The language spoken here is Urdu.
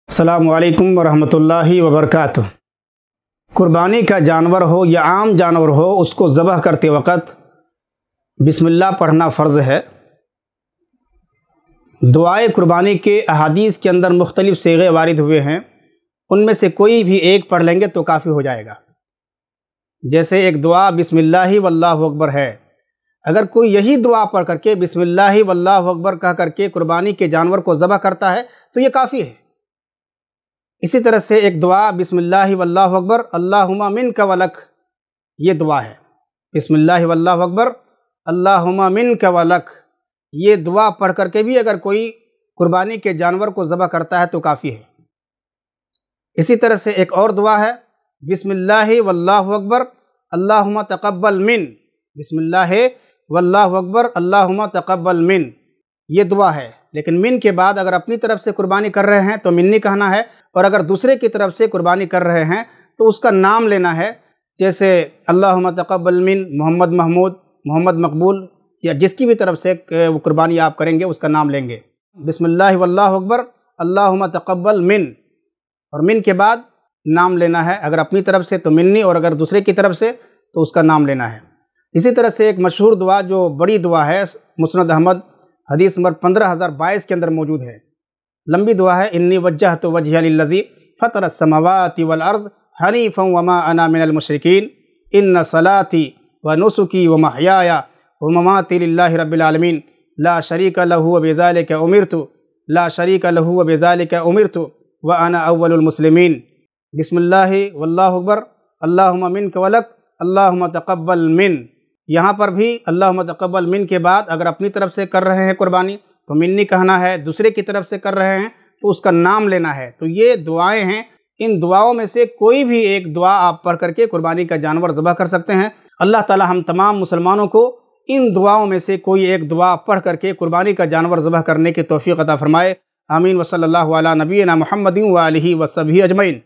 السلام علیکم ورحمۃ اللہ وبرکاتہ۔ قربانی کا جانور ہو یا عام جانور ہو، اس کو ذبح کرتے وقت بسم اللہ پڑھنا فرض ہے۔ دعائے قربانی کے احادیث کے اندر مختلف صیغے وارد ہوئے ہیں، ان میں سے کوئی بھی ایک پڑھ لیں گے تو کافی ہو جائے گا۔ جیسے ایک دعا بسم اللہ واللہ اکبر ہے، اگر کوئی یہی دعا پڑھ کر کے بسم اللہ واللہ اکبر کہہ کر کے قربانی کے جانور کو ذبح کرتا ہے تو یہ کافی ہے۔ اسی طرح سے ایک دعا بسم اللہ واللہ اکبر اللہم منک ولک، یہ دعا ہے۔ بسم اللہ واللہ اکبر اللہم منک ولک، یہ دعا پڑھ کر کے بھی اگر کوئی قربانی کے جانور کو ذبح کرتا ہے تو کافی ہے۔ اسی طرح سے ایک اور دعا ہے بسم اللہ واللہ اکبر اللہم تقبل من، بسم اللہ واللہ اکبر اللہم تقبل من، یہ دعا ہے۔ لیکن من کے بعد اگر اپنی طرف سے قربانی کر رہے ہیں تو من نہیں کہنا ہے، اور اگر دوسرے کی طرف سے قربانی کر رہے ہیں تو اس کا نام لینا ہے۔ جیسے اللہم تقبل من محمد محمود، محمد مقبول، یا جس کی بھی طرف سے قربانی آپ کریں گے اس کا نام لیں گے۔ بسم اللہ واللہ اکبر اللہم تقبل من، اور من کے بعد نام لینا ہے، اگر اپنی طرف سے تو منی، اور اگر دوسرے کی طرف سے تو اس کا نام لینا ہے۔ اسی طرح سے ایک مشہور دعا جو بڑی دعا ہے، مسند احمد حدیث نمبر 15022 کے اندر موجود ہے، لمبی دعا ہے، انی وجہت وجہی للذی فطر السماوات والارض حنیفا وما انا من المشرکین ان صلاتی ونسکی ومحیای ومماتی للہ رب العالمین لا شریک لہ وبذالک امرت لا شریک لہ وبذالک امرت وانا اول المسلمین۔ بسم اللہ واللہ اکبر اللہم منک ولک اللہم تقبل من، یہاں پر بھی اللہم تقبل من کے بعد اگر اپنی طرف سے کر رہے ہیں قربانی تو من نہیں کہنا ہے، دوسرے کی طرف سے کر رہے ہیں تو اس کا نام لینا ہے۔ تو یہ دعائیں ہیں، ان دعاؤں میں سے کوئی بھی ایک دعا آپ پڑھ کر کے قربانی کا جانور ذبح کر سکتے ہیں۔ اللہ تعالی ہم تمام مسلمانوں کو ان دعاؤں میں سے کوئی ایک دعا پڑھ کر کے قربانی کا جانور ذبح کرنے کی توفیق عطا فرمائے۔ آمین۔ وصلی اللہ علی نبینا محمد و آلہ وصحبہ اجمعین۔